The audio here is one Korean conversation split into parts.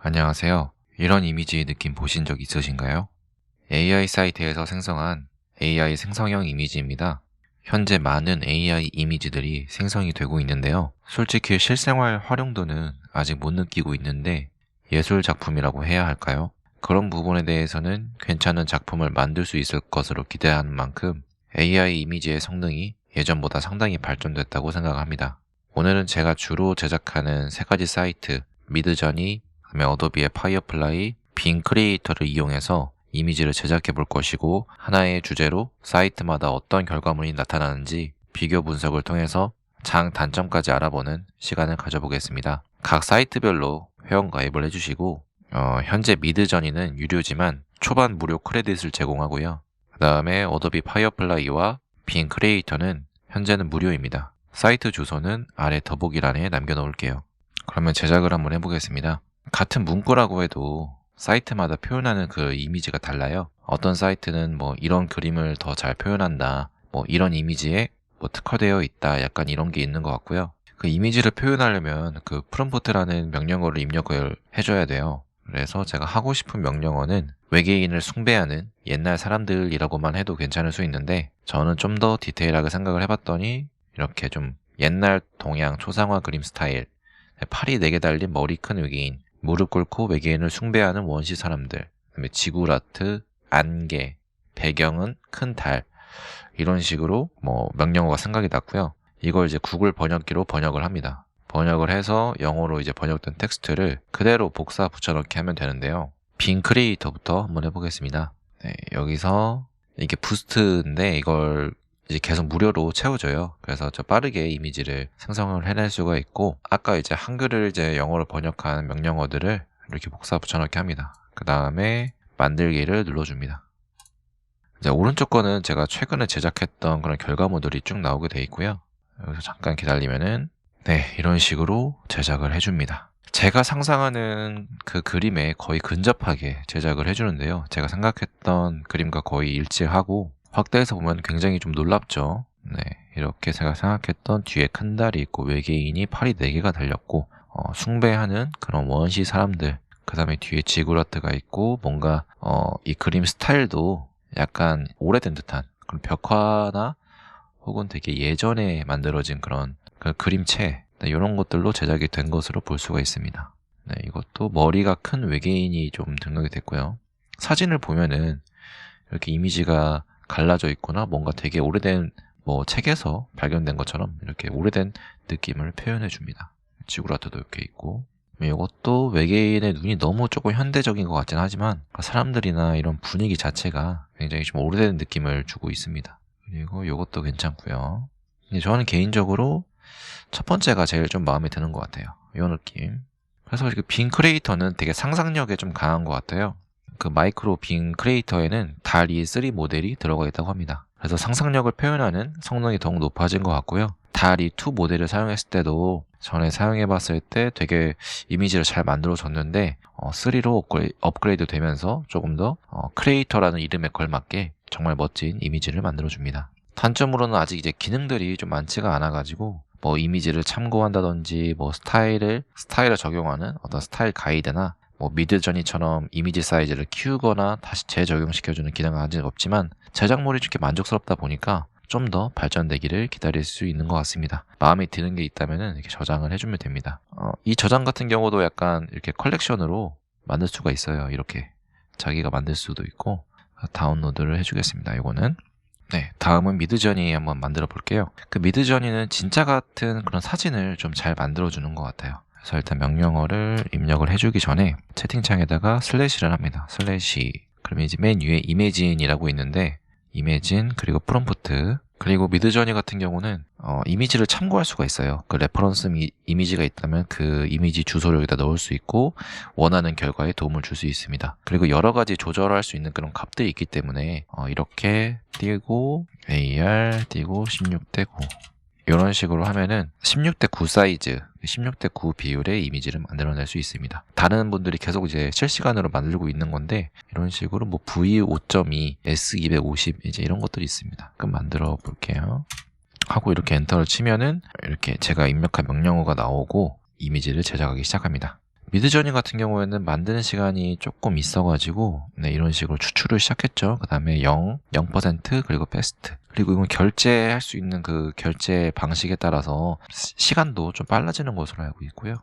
안녕하세요. 이런 이미지 느낌 보신 적 있으신가요? AI 사이트에서 생성한 AI 생성형 이미지입니다. 현재 많은 AI 이미지들이 생성이 되고 있는데요. 솔직히 실생활 활용도는 아직 못 느끼고 있는데 예술 작품이라고 해야 할까요? 그런 부분에 대해서는 괜찮은 작품을 만들 수 있을 것으로 기대하는 만큼 AI 이미지의 성능이 예전보다 상당히 발전됐다고 생각합니다. 오늘은 제가 주로 제작하는 세 가지 사이트, 미드저니, 그다음에 어도비의 파이어플라이, 빙 크리에이터를 이용해서 이미지를 제작해 볼 것이고, 하나의 주제로 사이트마다 어떤 결과물이 나타나는지 비교 분석을 통해서 장단점까지 알아보는 시간을 가져보겠습니다. 각 사이트별로 회원 가입을 해주시고, 현재 미드저니는 유료지만 초반 무료 크레딧을 제공하고요. 그 다음에 어도비 파이어플라이와 빙 크리에이터는 현재는 무료입니다. 사이트 주소는 아래 더보기란에 남겨놓을게요. 그러면 제작을 한번 해보겠습니다. 같은 문구라고 해도 사이트마다 표현하는 그 이미지가 달라요. 어떤 사이트는 뭐 이런 그림을 더 잘 표현한다, 뭐 이런 이미지에 뭐 특화되어 있다, 약간 이런 게 있는 것 같고요. 그 이미지를 표현하려면 그 프롬프트라는 명령어를 입력을 해줘야 돼요. 그래서 제가 하고 싶은 명령어는 외계인을 숭배하는 옛날 사람들이라고만 해도 괜찮을 수 있는데, 저는 좀 더 디테일하게 생각을 해봤더니 이렇게 좀 옛날 동양 초상화 그림 스타일, 팔이 4개 달린 머리 큰 외계인, 무릎 꿇고 외계인을 숭배하는 원시 사람들, 그다음에 지구라트, 안개, 배경은 큰 달, 이런 식으로 뭐 명령어가 생각이 났고요. 이걸 이제 구글 번역기로 번역을 합니다. 번역을 해서 영어로 이제 번역된 텍스트를 그대로 복사 붙여넣기 하면 되는데요. 빙 크리에이터부터 한번 해보겠습니다. 네, 여기서 이게 부스트인데 이걸 이제 계속 무료로 채워줘요. 그래서 저 빠르게 이미지를 생성을 해낼 수가 있고, 아까 이제 한글을 이제 영어로 번역한 명령어들을 이렇게 복사 붙여넣기 합니다. 그 다음에 만들기를 눌러줍니다. 이제 오른쪽 거는 제가 최근에 제작했던 그런 결과물들이 쭉 나오게 돼 있고요. 여기서 잠깐 기다리면은 네, 이런 식으로 제작을 해줍니다. 제가 상상하는 그 그림에 거의 근접하게 제작을 해주는데요. 제가 생각했던 그림과 거의 일치하고, 확대해서 보면 굉장히 좀 놀랍죠. 네, 이렇게 제가 생각했던 뒤에 큰 달이 있고 외계인이 팔이 4개가 달렸고 숭배하는 그런 원시 사람들, 그 다음에 뒤에 지구라트가 있고, 뭔가 이 그림 스타일도 약간 오래된 듯한 그런 벽화나 혹은 되게 예전에 만들어진 그런 그 그림체, 네, 이런 것들로 제작이 된 것으로 볼 수가 있습니다. 네, 이것도 머리가 큰 외계인이 좀 등록이 됐고요. 사진을 보면은 이렇게 이미지가 갈라져 있거나 뭔가 되게 오래된 뭐 책에서 발견된 것처럼 이렇게 오래된 느낌을 표현해 줍니다. 지구라트도 이렇게 있고, 이것도 외계인의 눈이 너무 조금 현대적인 것 같긴 하지만 사람들이나 이런 분위기 자체가 굉장히 좀 오래된 느낌을 주고 있습니다. 그리고 이것도 괜찮고요. 저는 개인적으로 첫 번째가 제일 좀 마음에 드는 것 같아요. 이 느낌. 그래서 빙 크리에이터는 되게 상상력에 좀 강한 것 같아요. 그 마이크로 빙 크리에이터에는 DALL-E 3 모델이 들어가 있다고 합니다. 그래서 상상력을 표현하는 성능이 더욱 높아진 것 같고요. DALL-E 2 모델을 사용했을 때도 전에 사용해봤을 때 되게 이미지를 잘 만들어줬는데 3로 업그레이드 되면서 조금 더 크리에이터라는 이름에 걸맞게 정말 멋진 이미지를 만들어줍니다. 단점으로는 아직 이제 기능들이 좀 많지가 않아가지고 뭐 이미지를 참고한다든지 뭐 스타일을 적용하는 어떤 스타일 가이드나 뭐 미드저니처럼 이미지 사이즈를 키우거나 다시 재적용시켜주는 기능은 아직 없지만, 제작물이 이렇게 만족스럽다 보니까 좀 더 발전되기를 기다릴 수 있는 것 같습니다. 마음에 드는 게 있다면 이렇게 저장을 해주면 됩니다. 이 저장 같은 경우도 약간 이렇게 컬렉션으로 만들 수가 있어요. 이렇게 자기가 만들 수도 있고. 다운로드를 해주겠습니다. 이거는. 네, 다음은 미드저니 한번 만들어 볼게요. 그 미드저니는 진짜 같은 그런 사진을 좀 잘 만들어 주는 것 같아요. 그래서 일단 명령어를 입력을 해주기 전에 채팅창에다가 슬래시를 합니다. 슬래시. 그럼 이제 맨 위에 이미진이라고 있는데, 이미진 그리고 프롬프트, 그리고 미드저니 같은 경우는 이미지를 참고할 수가 있어요. 그 레퍼런스 이미지가 있다면 그 이미지 주소를 여기다 넣을 수 있고 원하는 결과에 도움을 줄 수 있습니다. 그리고 여러 가지 조절할 수 있는 그런 값들이 있기 때문에 이렇게 띄고 AR 띄고 16:9 이런 식으로 하면은 16:9 사이즈, 16:9 비율의 이미지를 만들어낼 수 있습니다. 다른 분들이 계속 이제 실시간으로 만들고 있는 건데, 이런 식으로 뭐 V5.2, S250 이제 이런 것들이 있습니다. 그럼 만들어 볼게요. 하고 이렇게 엔터를 치면은 이렇게 제가 입력한 명령어가 나오고 이미지를 제작하기 시작합니다. 미드저니 같은 경우에는 만드는 시간이 조금 있어가지고 네, 이런 식으로 추출을 시작했죠. 그 다음에 0, 0% 그리고 패스트. 그리고 이건 결제할 수 있는 그 결제 방식에 따라서 시간도 좀 빨라지는 것으로 알고 있고요.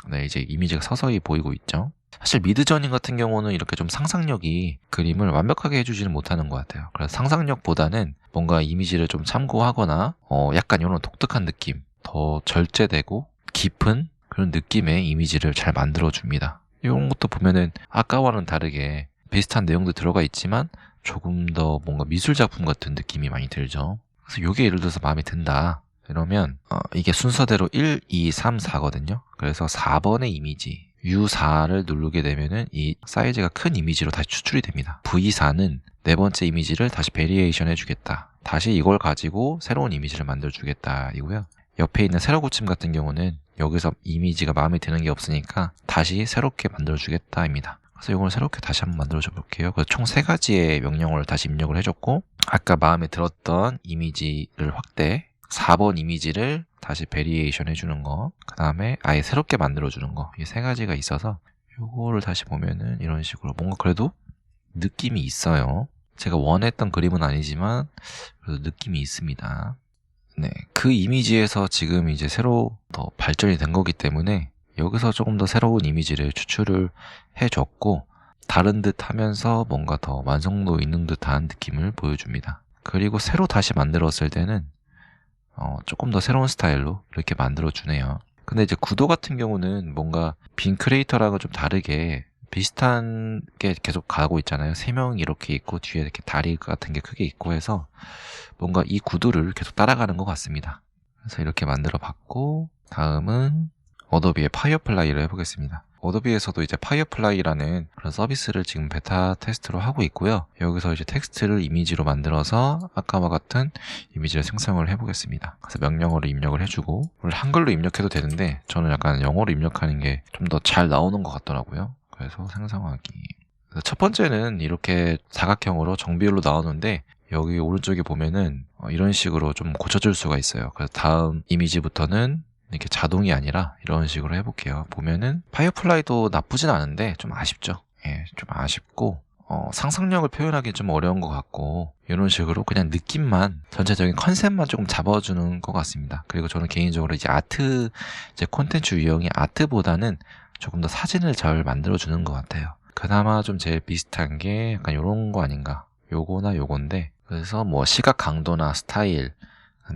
네, 이제 이미지가 서서히 보이고 있죠. 사실 미드저니 같은 경우는 이렇게 좀 상상력이 그림을 완벽하게 해주지는 못하는 것 같아요. 그래서 상상력보다는 뭔가 이미지를 좀 참고하거나 약간 이런 독특한 느낌, 더 절제되고 깊은 그런 느낌의 이미지를 잘 만들어줍니다. 이런 것도 보면은 아까와는 다르게 비슷한 내용도 들어가 있지만 조금 더 뭔가 미술작품 같은 느낌이 많이 들죠. 그래서 이게 예를 들어서 마음에 든다. 이러면 이게 순서대로 1, 2, 3, 4거든요. 그래서 4번의 이미지 U4를 누르게 되면은 이 사이즈가 큰 이미지로 다시 추출이 됩니다. V4는 네 번째 이미지를 다시 베리에이션 해주겠다. 다시 이걸 가지고 새로운 이미지를 만들어주겠다 이고요. 옆에 있는 세로 고침 같은 경우는 여기서 이미지가 마음에 드는 게 없으니까 다시 새롭게 만들어주겠다입니다. 그래서 이걸 새롭게 다시 한번 만들어줘 볼게요. 그래서 총 3가지의 명령어를 다시 입력을 해줬고 아까 마음에 들었던 이미지를 확대 4번 이미지를 다시 베리에이션 해주는 거, 그 다음에 아예 새롭게 만들어주는 거, 이 3가지가 있어서 요거를 다시 보면은 이런 식으로 뭔가 그래도 느낌이 있어요. 제가 원했던 그림은 아니지만 그래도 느낌이 있습니다. 네, 그 이미지에서 지금 이제 새로 더 발전이 된 거기 때문에 여기서 조금 더 새로운 이미지를 추출을 해줬고 다른 듯 하면서 뭔가 더 완성도 있는 듯한 느낌을 보여줍니다. 그리고 새로 다시 만들었을 때는 조금 더 새로운 스타일로 이렇게 만들어주네요. 근데 이제 구도 같은 경우는 뭔가 빈 크리에이터랑은 좀 다르게 비슷한 게 계속 가고 있잖아요. 3명이 이렇게 있고 뒤에 이렇게 다리 같은 게 크게 있고 해서 뭔가 이 구도를 계속 따라가는 것 같습니다. 그래서 이렇게 만들어 봤고 다음은 어도비의 파이어플라이를 해보겠습니다. 어도비에서도 이제 파이어플라이라는 그런 서비스를 지금 베타 테스트로 하고 있고요. 여기서 이제 텍스트를 이미지로 만들어서 아까와 같은 이미지를 생성을 해보겠습니다. 그래서 명령어를 입력을 해주고 원래 한글로 입력해도 되는데 저는 약간 영어로 입력하는 게 좀 더 잘 나오는 것 같더라고요. 그래서 생성하기. 첫 번째는 이렇게 사각형으로 정비율로 나오는데 여기 오른쪽에 보면은 이런 식으로 좀 고쳐줄 수가 있어요. 그래서 다음 이미지부터는 이렇게 자동이 아니라 이런 식으로 해볼게요. 보면은 파이어플라이도 나쁘진 않은데 좀 아쉽죠. 예, 좀 아쉽고 상상력을 표현하기 좀 어려운 것 같고 이런 식으로 그냥 느낌만 전체적인 컨셉만 조금 잡아주는 것 같습니다. 그리고 저는 개인적으로 이제 아트 이제 콘텐츠 유형이 아트보다는 조금 더 사진을 잘 만들어주는 것 같아요. 그나마 좀 제일 비슷한 게 약간 이런 거 아닌가. 요거나 요건데 그래서 뭐 시각 강도나 스타일,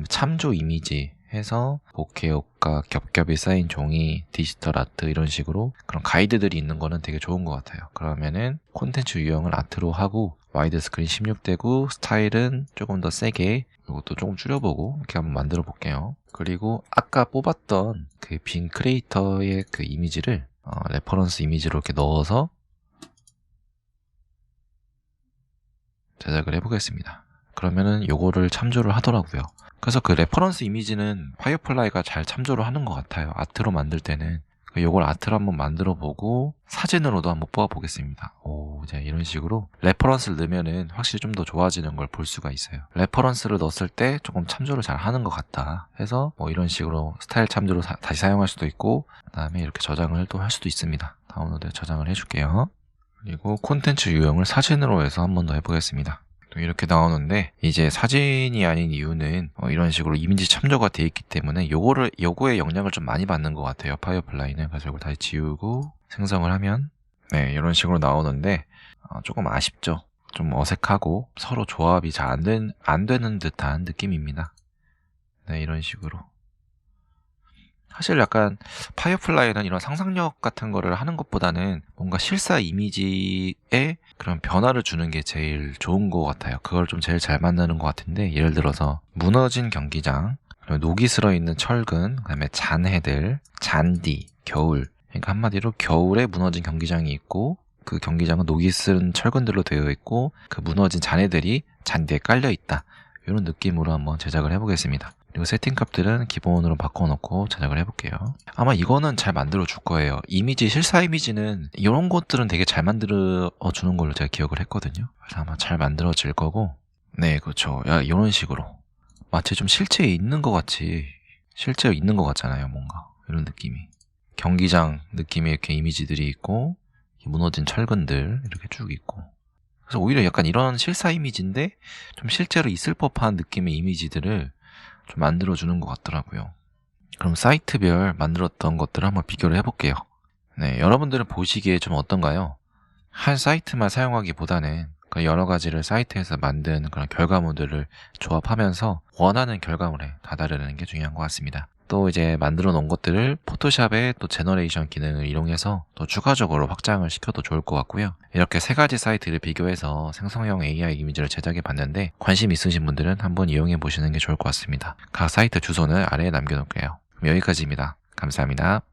참조 이미지 해서 bokeh 효과, 겹겹이 쌓인 종이, 디지털 아트 이런 식으로 그런 가이드들이 있는 거는 되게 좋은 것 같아요. 그러면은 콘텐츠 유형을 아트로 하고 와이드 스크린 16대고 스타일은 조금 더 세게 이것도 조금 줄여보고 이렇게 한번 만들어 볼게요. 그리고 아까 뽑았던 그 빈 크리에이터의 그 이미지를 레퍼런스 이미지로 이렇게 넣어서 제작을 해보겠습니다. 그러면은 요거를 참조를 하더라고요. 그래서 그 레퍼런스 이미지는 파이어플라이가 잘 참조를 하는 것 같아요. 아트로 만들 때는. 요걸 아트로 한번 만들어 보고 사진으로도 한번 뽑아 보겠습니다. 이제 이런 식으로 레퍼런스를 넣으면은 확실히 좀 더 좋아지는 걸 볼 수가 있어요. 레퍼런스를 넣었을 때 조금 참조를 잘 하는 것 같다 해서 뭐 이런 식으로 스타일 참조로 다시 사용할 수도 있고 그 다음에 이렇게 저장을 또 할 수도 있습니다. 다운로드에 저장을 해줄게요. 그리고 콘텐츠 유형을 사진으로 해서 한 번 더 해보겠습니다. 또 이렇게 나오는데 이제 사진이 아닌 이유는 이런 식으로 이미지 참조가 되어 있기 때문에 요거에 영향을 좀 많이 받는 것 같아요. 파이어플라이는. 그래서 이걸 다시 지우고 생성을 하면 네 이런 식으로 나오는데 조금 아쉽죠. 좀 어색하고 서로 조합이 잘 안 되는 듯한 느낌입니다. 네 이런 식으로. 사실 약간 파이어플라이는 이런 상상력 같은 거를 하는 것보다는 뭔가 실사 이미지에 그런 변화를 주는 게 제일 좋은 것 같아요. 그걸 좀 제일 잘 만드는 것 같은데 예를 들어서 무너진 경기장, 녹이 슬어 있는 철근, 그다음에 잔해들, 잔디, 겨울. 그러니까 한마디로 겨울에 무너진 경기장이 있고 그 경기장은 녹이 슬은 철근들로 되어 있고 그 무너진 잔해들이 잔디에 깔려 있다. 이런 느낌으로 한번 제작을 해보겠습니다. 그리고 세팅 값들은 기본으로 바꿔놓고 제작을 해볼게요. 아마 이거는 잘 만들어 줄 거예요. 이미지, 실사 이미지는 이런 것들은 되게 잘 만들어 주는 걸로 제가 기억을 했거든요. 그래서 아마 잘 만들어질 거고 네 그렇죠. 이런 식으로 마치 좀 실제에 있는 것 같이 실제에 있는 것 같잖아요. 뭔가 이런 느낌이 경기장 느낌의 이렇게 이미지들이 있고, 무너진 철근들 이렇게 쭉 있고. 그래서 오히려 약간 이런 실사 이미지인데 좀 실제로 있을 법한 느낌의 이미지들을 좀 만들어주는 것 같더라고요. 그럼 사이트별 만들었던 것들을 한번 비교를 해볼게요. 네, 여러분들은 보시기에 좀 어떤가요? 한 사이트만 사용하기보다는 여러 가지를 사이트에서 만든 그런 결과물들을 조합하면서 원하는 결과물에 다다르는 게 중요한 것 같습니다. 또 이제 만들어 놓은 것들을 포토샵의 또 제너레이션 기능을 이용해서 또 추가적으로 확장을 시켜도 좋을 것 같고요. 이렇게 세 가지 사이트를 비교해서 생성형 AI 이미지를 제작해 봤는데 관심 있으신 분들은 한번 이용해 보시는 게 좋을 것 같습니다. 각 사이트 주소는 아래에 남겨놓을게요. 그럼 여기까지입니다. 감사합니다.